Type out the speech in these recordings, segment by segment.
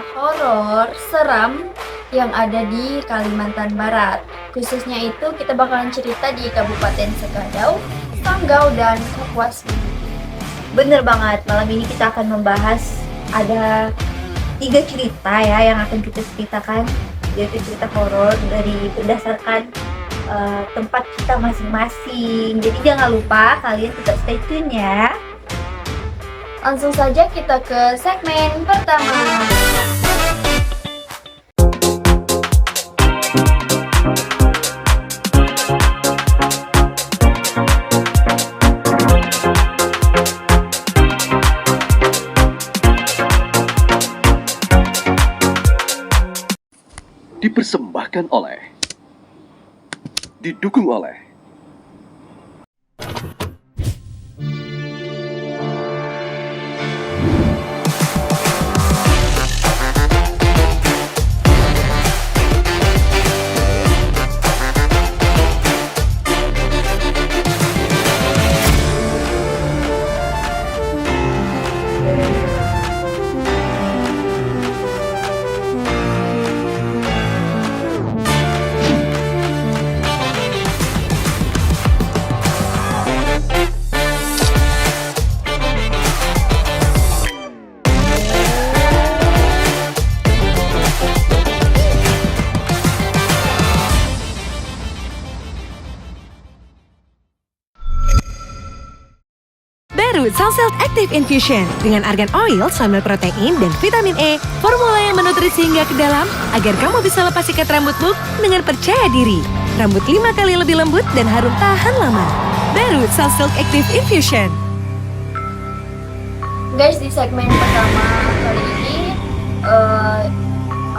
cerita horor seram yang ada di Kalimantan Barat. Khususnya itu kita bakalan cerita di Kabupaten Sekadau, Sanggau, dan Kapuas. Bener banget, malam ini kita akan membahas ada 3 cerita ya yang akan kita ceritakan, yaitu cerita horor dari berdasarkan tempat kita masing-masing. Jadi jangan lupa kalian tetap stay tune ya. Langsung saja kita ke segmen pertama. Dipersembahkan oleh, didukung oleh Baru Sunsilk Active Infusion dengan argan oil sambil protein dan vitamin E, formula yang menutrisi hingga ke dalam agar kamu bisa lepas ikat rambutmu dengan percaya diri. Rambut 5 kali lebih lembut dan harum tahan lama. Baru Sunsilk Active Infusion. Guys, di segmen pertama kali ini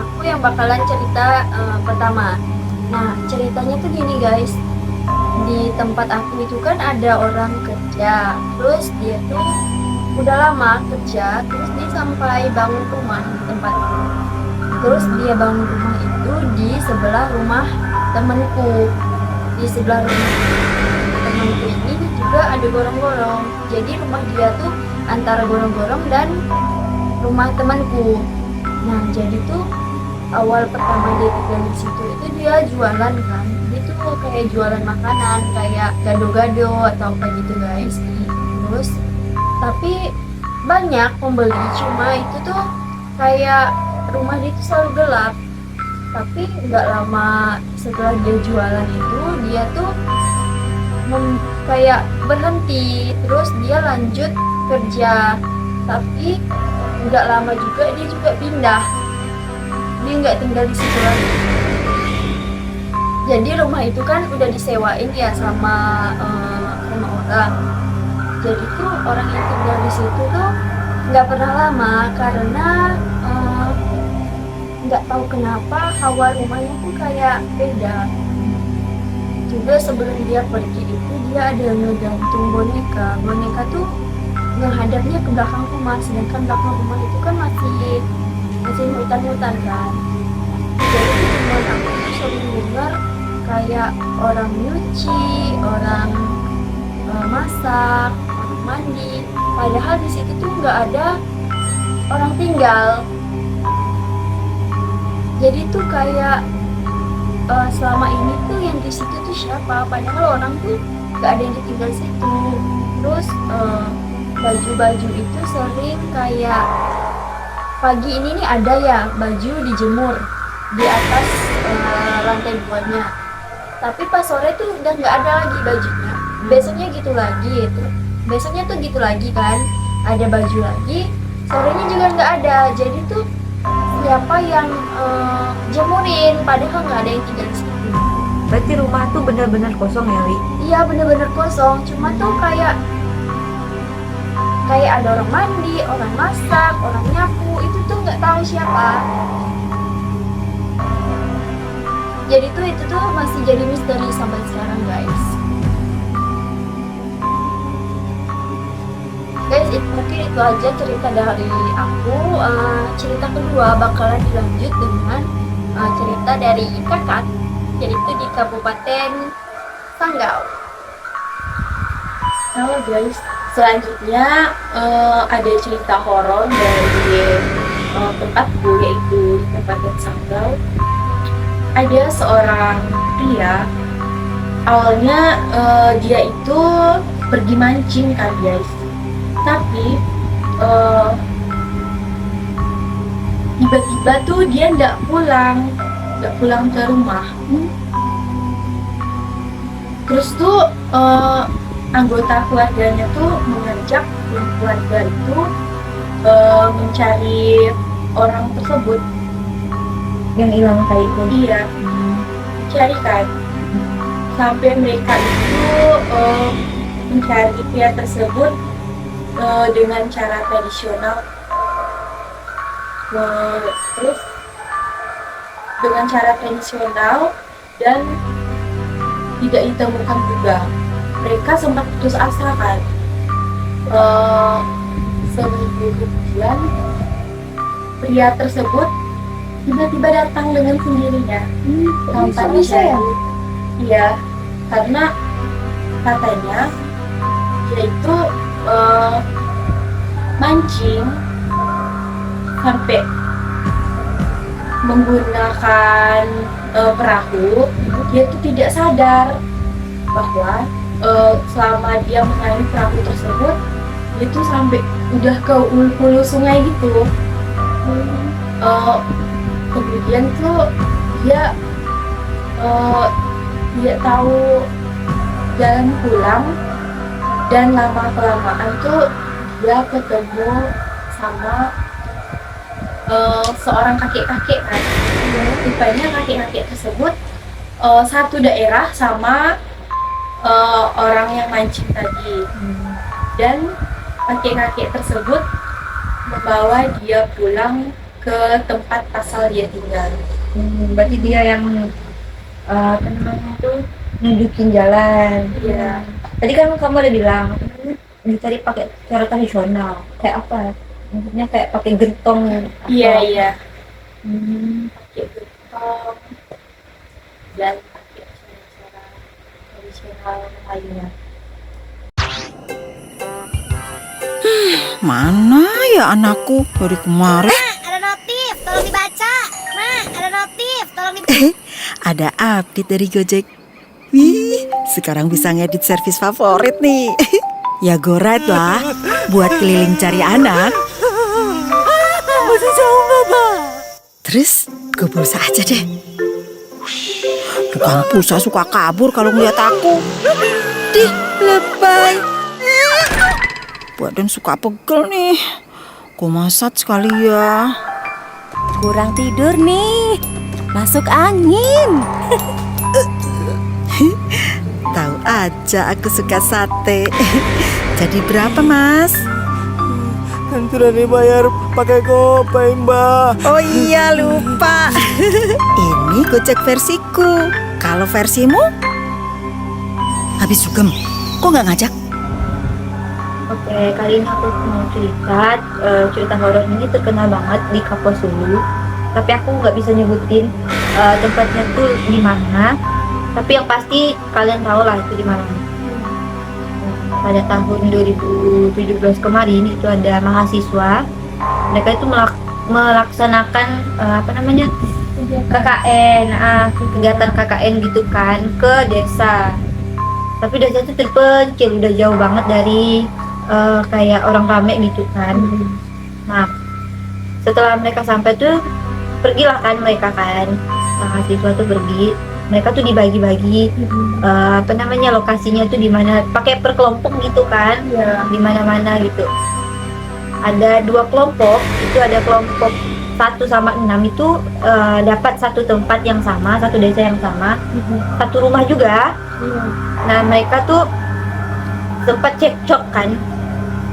aku yang bakalan cerita pertama. Nah, ceritanya tuh gini guys. Di tempat aku itu kan ada orang kerja, terus dia tuh udah lama kerja, terus dia sampai bangun rumah di tempatku. Terus dia bangun rumah itu di sebelah rumah temanku. Di sebelah rumah temanku ini juga ada gorong-gorong. Jadi rumah dia tuh antara gorong-gorong dan rumah temanku. Nah, jadi tuh awal pertama dia tinggal di situ itu dia jualan kan. Itu kayak jualan makanan kayak gado-gado atau apa gitu guys. Terus tapi banyak pembeli, cuma itu tuh kayak rumah dia tuh selalu gelap. Tapi nggak lama setelah dia jualan itu dia tuh kayak berhenti, terus dia lanjut kerja. Tapi nggak lama juga dia juga pindah, dia nggak tinggal di situ lagi. Jadi rumah itu kan udah disewain ya sama orang. Jadi tuh orang yang tinggal di situ tuh nggak pernah lama karena nggak tahu kenapa hawa rumahnya tuh kayak beda. Juga sebelum dia pergi itu dia ada ngegantung boneka. Boneka tuh menghadapnya ke belakang rumah, sedangkan belakang rumah itu kan masih hutan-hutan kan. Jadi teman aku tuh sering dengar kayak orang nyuci, orang masak, orang mandi. Padahal di situ tuh nggak ada orang tinggal. Jadi tuh kayak selama ini tuh yang di situ tuh siapa? Padahal orang tuh nggak ada yang tinggal di situ. Terus baju-baju itu sering kayak pagi ini nih ada ya baju dijemur di atas lantai 2-nya. Tapi pas sore tuh udah nggak ada lagi bajunya. Besoknya gitu lagi, besoknya tuh gitu lagi kan, ada baju lagi. Sorenya juga nggak ada. Jadi tuh siapa yang jemurin? Padahal nggak ada yang tinggal di situ. Berarti rumah tuh benar-benar kosong ya, Wi? Iya bener-bener kosong. Cuma tuh kayak ada orang mandi, orang masak, orang nyapu. Itu tuh nggak tahu siapa. Jadi tuh itu tuh masih jadi misteri sampai sekarang guys. Guys, mungkin itu aja cerita dari aku. Cerita kedua bakalan dilanjut dengan cerita dari kakak, yaitu di Kabupaten Sanggau. Halo guys, selanjutnya ada cerita horor dari tempatku, yaitu di tempat yang Sanggal, ada seorang pria. Awalnya dia itu pergi mancing kan guys, tapi tiba-tiba tuh dia nggak pulang ke rumah. Terus tuh anggota keluarganya tuh mengajak keluarga itu mencari orang tersebut yang hilang tadi itu. Iya, cari kan. Sampai mereka itu mencari pria tersebut dengan cara tradisional. Terus dengan cara tradisional dan tidak ditemukan juga. Mereka sempat putus asa kan. Seminggu kemudian pria tersebut tiba-tiba datang dengan sendirinya tanpa bisa ya? Iya, karena katanya dia itu mancing sampai menggunakan perahu. Dia itu tidak sadar bahwa selama dia mengairi perahu tersebut, dia itu sampai udah ke hulu sungai gitu. Kemudian tuh dia tahu jalan pulang, dan lama kelamaan tuh dia ketemu sama seorang kakek-kakek kan. Rupanya kakek-kakek tersebut satu daerah sama orang yang mancing tadi, dan kakek-kakek tersebut membawa dia pulang ke tempat asal dia tinggal. Berarti dia yang apa namanya tuh nunjukin jalan. Iya. Tadi kan kamu udah bilang dicari pakai cara tradisional. Kayak apa? Maksudnya kayak pakai gentong. Iya. Hmm. Pakai gentong dan pakai cara-cara tradisional lainnya. Mana ya anakku dari kemarin? Ada notif, tolong dibaca. Ada notif, tolong dibaca. Ada update dari Gojek. Wih, sekarang bisa ngedit servis favorit nih. Ya go right lah, buat keliling cari anak. Masih jauh Bapak. Terus gue pulsa aja deh. Tukang pulsa suka kabur kalau ngeliat aku. Dih, lebay. Badan suka pegel nih. Gue masat sekali ya. Kurang tidur nih. Masuk angin. Tahu aja aku suka sate. Jadi berapa Mas? Kan sudah dibayar pakai GoPay Mbak. Oh iya lupa. Ini Gojek versiku. Kalau versimu? Habis sugem. Kok nggak ngajak? Oke, kali ini aku mau cerita horor ini terkenal banget di Kaposulu. Tapi aku nggak bisa nyebutin tempatnya tuh di mana. Tapi yang pasti kalian tahu lah itu di mana. Pada tahun 2017 kemarin itu ada mahasiswa. Mereka itu melaksanakan KKN, kegiatan KKN gitu kan ke desa. Tapi desa itu terpencil, udah jauh banget dari kayak orang rame gitu kan. Nah, setelah mereka sampai tuh pergilah kan mereka kan, mahasiswa tuh pergi. Mereka tuh dibagi-bagi lokasinya tuh di mana, pakai per kelompok gitu kan, di mana-mana gitu. Ada 2 kelompok, itu ada kelompok 1 sama 6 itu dapat satu tempat yang sama, satu desa yang sama, satu rumah juga. Nah mereka tuh sempat cekcok kan,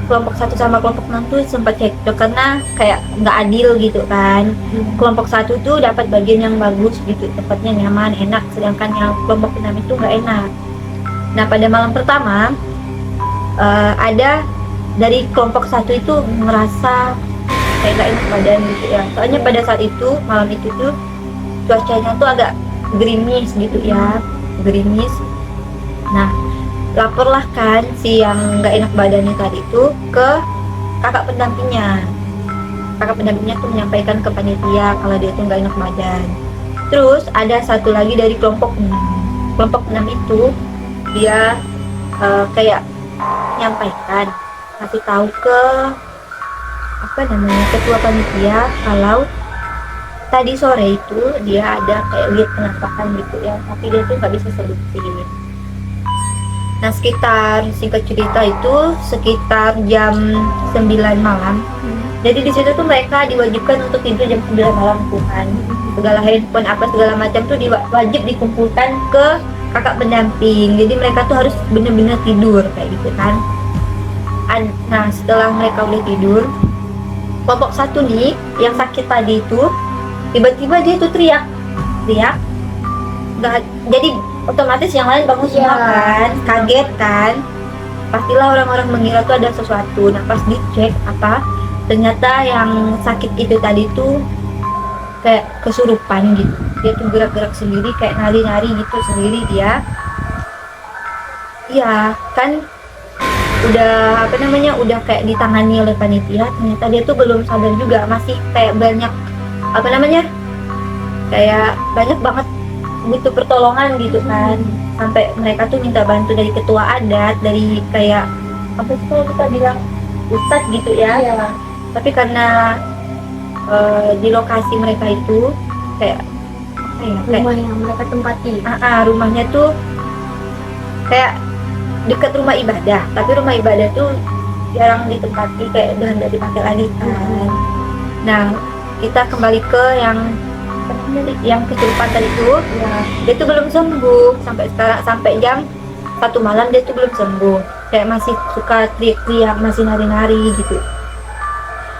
kelompok 1 sama kelompok 6 tuh sempat cekcok karena kayak nggak adil gitu kan. Kelompok 1 tuh dapat bagian yang bagus gitu, tempatnya nyaman, enak, sedangkan yang kelompok 6 itu nggak enak. Nah pada malam pertama ada dari kelompok 1 itu ngerasa kayak nggak enak badan gitu ya. Soalnya pada saat itu, malam itu tuh cuacanya tuh agak gerimis gitu ya, gerimis. Nah laporlah kan si yang nggak enak badannya tadi itu ke kakak pendampingnya. kakak pendampingnya tuh menyampaikan ke panitia kalau dia tuh nggak enak badan. Terus ada satu lagi dari kelompok 6 itu, dia kayak nyampaikan, kasih tahu ke ketua panitia kalau tadi sore itu dia ada kayak lihat penampakan gitu ya, tapi dia tuh nggak bisa sebutin. Nah, singkat cerita itu sekitar jam 9 malam. Jadi di situ tuh mereka diwajibkan untuk tidur jam 9 malam Tuhan. Segala handphone apa segala macam tuh wajib dikumpulkan ke kakak pendamping. Jadi mereka tuh harus benar-benar tidur kayak gitu kan. Nah, setelah mereka udah tidur, kelompok 1 nih yang sakit tadi itu tiba-tiba dia tuh teriak. Jadi otomatis yang lain bangun semua kan, kaget kan. Pastilah orang-orang mengira tuh ada sesuatu. Nah, pas dicek ternyata yang sakit itu tadi tuh kayak kesurupan gitu. Dia tuh gerak-gerak sendiri, kayak nari-nari gitu sendiri dia. Iya kan, udah kayak ditangani oleh panitia. Ternyata dia tuh belum sadar juga, masih kayak banyak kayak banyak banget butuh pertolongan gitu kan. Sampai mereka tuh minta bantu dari ketua adat, dari kayak apa sih kalau kita bilang ustadz gitu ya. Tapi karena di lokasi mereka itu kayak Rumah yang mereka tempati. rumahnya tuh kayak dekat rumah ibadah, tapi rumah ibadah tuh jarang ditempati, kayak udah nggak dipakai lagi kan. Nah, kita kembali ke yang kesurupan tadi tuh, dia tuh belum sembuh sampai jam 1 malam dia tuh belum sembuh, kayak masih suka teriak-teriak, masih nari-nari gitu.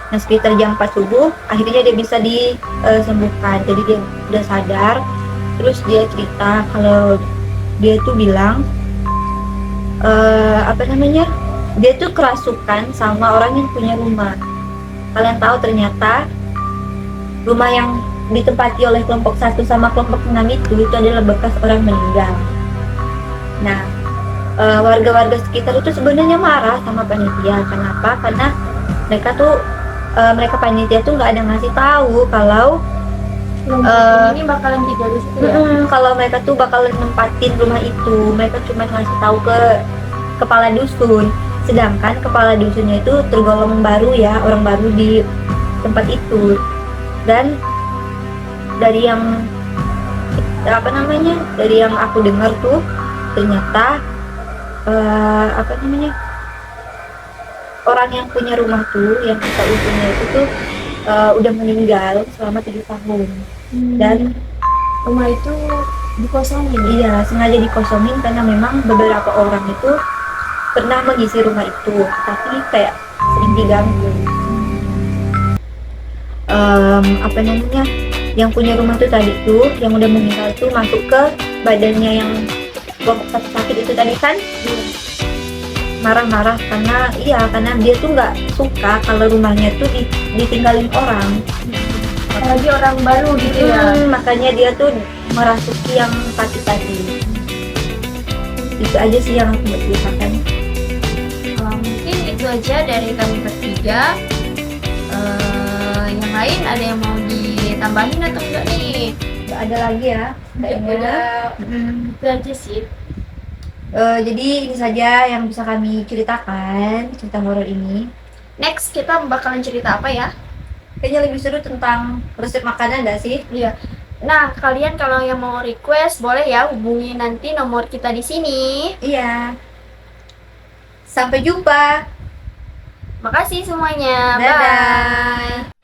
Nah, sekitar jam 4 subuh akhirnya dia bisa disembuhkan. Jadi dia udah sadar. Terus dia cerita kalau dia tuh bilang dia tuh kerasukan sama orang yang punya rumah. Kalian tahu ternyata rumah yang ditempati oleh kelompok 1 sama kelompok 6 itu adalah bekas orang meninggal. Nah, warga-warga sekitar itu sebenarnya marah sama panitia. Kenapa? Karena mereka panitia tuh nggak ada ngasih tahu kalau Ini bakalan tinggal di situ ya. kalau mereka tuh bakalan nempatin rumah itu. Mereka cuma ngasih tahu ke kepala dusun. Sedangkan kepala dusunnya itu tergolong baru ya, orang baru di tempat itu. Dan dari yang aku dengar tuh ternyata orang yang punya rumah tuh, yang kita usulnya itu tuh udah meninggal selama 7 tahun. Dan Rumah itu dikosongin. iya, sengaja dikosongin karena memang beberapa orang itu pernah mengisi rumah itu, tapi kayak sering diganggu. Yang punya rumah tuh tadi tuh, yang udah meninggal tuh masuk ke badannya yang kelompok sakit itu tadi kan, marah-marah karena dia tuh nggak suka kalau rumahnya tuh ditinggalin orang. Apalagi orang baru gitu ya. Makanya dia tuh merasuki yang sakit tadi. Itu aja sih yang aku mau ceritakan. Mungkin itu aja dari kami bertiga. Yang lain ada yang mau ditambahin atau enggak nih? Nggak ada lagi ya kayaknya. Itu aja sih. Jadi ini saja yang bisa kami ceritakan, cerita horor ini. Next kita bakalan cerita apa ya? Kayaknya lebih seru tentang resep makanan nggak sih? Iya. Nah, kalian kalau yang mau request boleh ya hubungi nanti nomor kita di sini. Iya. Sampai jumpa. Makasih semuanya. Dadah. Bye.